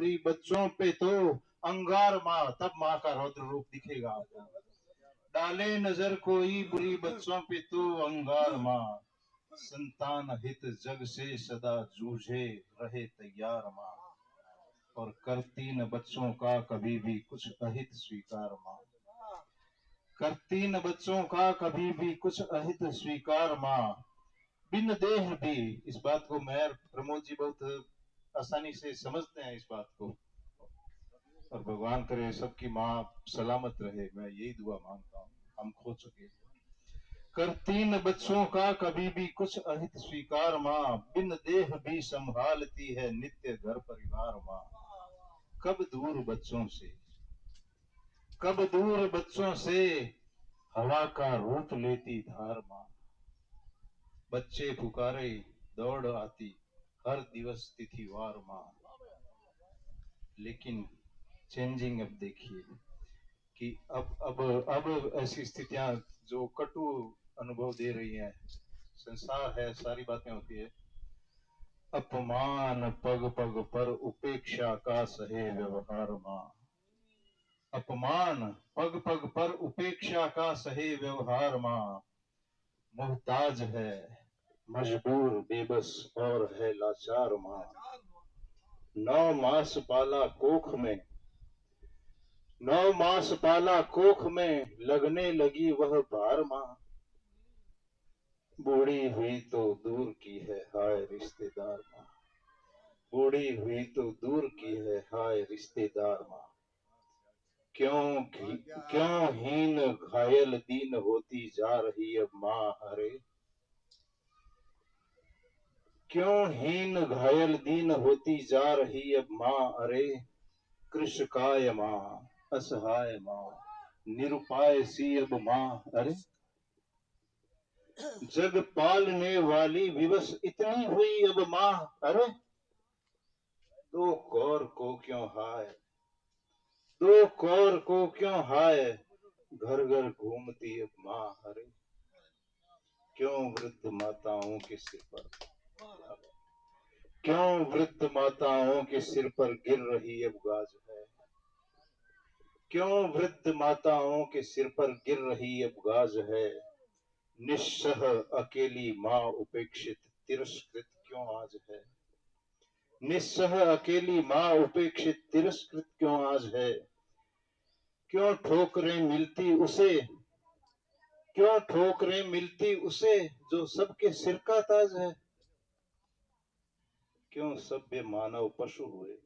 बुरी बच्चों पे तो अंगार माँ, तब माँ का रौद्र रूप दिखेगा आपको। डाले नजर कोई बुरी बच्चों पे तो अंगार माँ, संतान हित जग से सदा जूझे रहे तैयार माँ। और करती न बच्चों का कभी भी कुछ अहित स्वीकार माँ, करती न बच्चों का कभी भी कुछ अहित स्वीकार माँ। बिन देह भी, इस बात को मेयर प्रमोद जी बहुत आसानी से समझते हैं इस बात को, और भगवान करे सबकी माँ सलामत रहे, मैं यही दुआ मांगता हूँ। हम खो चुके, करती न बच्चों का कभी भी कुछ अहित स्वीकार माँ, बिन देह भी संभालती है नित्य घर परिवार माँ। कब दूर बच्चों से, कब दूर बच्चों से हवा का रूप लेती धार माँ। बच्चे पुकारे दौड़ आती हर दिवस तिथिवार माँ। लेकिन चेंजिंग अब देखिए कि अब ऐसी स्थितियां जो कटु अनुभव दे रही हैं, संसार है, सारी बातें होती है। अपमान पग पग पर उपेक्षा का सहे व्यवहार माँ, अपमान पग पग पर उपेक्षा का सहे व्यवहार माँ। मोहताज है मजबूर बेबस और है लाचार माँ। 9 मास पाला कोख में, 9 मास पाला कोख में लगने लगी वह भार माँ। बूढ़ी हुई तो दूर की है हाय रिश्तेदार माँ, बूढ़ी हुई तो दूर की है हाय रिश्तेदार माँ। क्यों हीन घायल दीन होती जा रही अब माँ हरे, क्यों हीन घायल दीन होती जा रही अब माँ अरे। कृषकाय माँ असहाय माँ, निरुपाय सी अब माँ अरे। जग पालने वाली विवश इतनी हुई अब माँ अरे। दो कौर को क्यों हाय, दो कौर को क्यों हाय, घर घर घूमती अब माँ हरे। क्यों वृद्ध माताओं के सिर पर, क्यों वृद्ध माताओं के सिर पर गिर रही अब गाज है, क्यों वृद्ध माताओं के सिर पर गिर रही अब गाज है। निस्सह अकेली माँ उपेक्षित तिरस्कृत क्यों आज है, निस्सह अकेली माँ उपेक्षित तिरस्कृत क्यों आज है। क्यों ठोकरें मिलती उसे, क्यों ठोकरें मिलती उसे जो सबके सिर का ताज है। क्यों सभ्य मानव पशु हुए,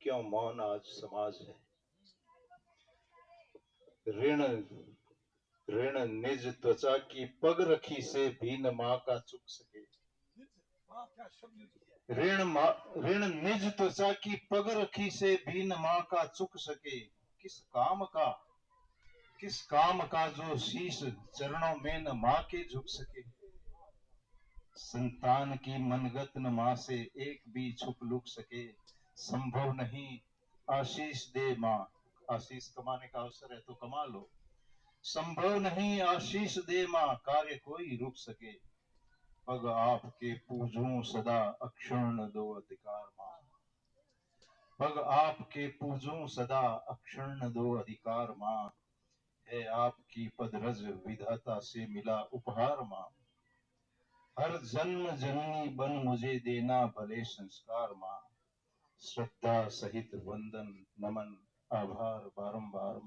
क्यों मौन आज समाज है। ऋण ऋण निज त्वचा की पग रखी से भी न माँ का चुक सके, ऋण निज त्वचा की पग रखी से भी न माँ का चुक सके। किस काम का जो शीश चरणों में न माँ के झुक सके। संतान की मनगत न माँ से एक भी छुप लुक सके। संभव नहीं आशीष दे माँ, आशीष कमाने का अवसर है तो कमा लो। संभव नहीं आशीष दे माँ, कार्य कोई रुक सके। पग आपके पूजूं सदा अक्षुण्ण दो अधिकार माँ, पग आपके पूजूं सदा अक्षुण्ण दो अधिकार माँ। है आपकी पदरज विधाता से मिला उपहार माँ। हर जन्म जननी बन मुझे देना भले संस्कार माँ। श्रद्धा सहित वंदन नमन आभार बारंबार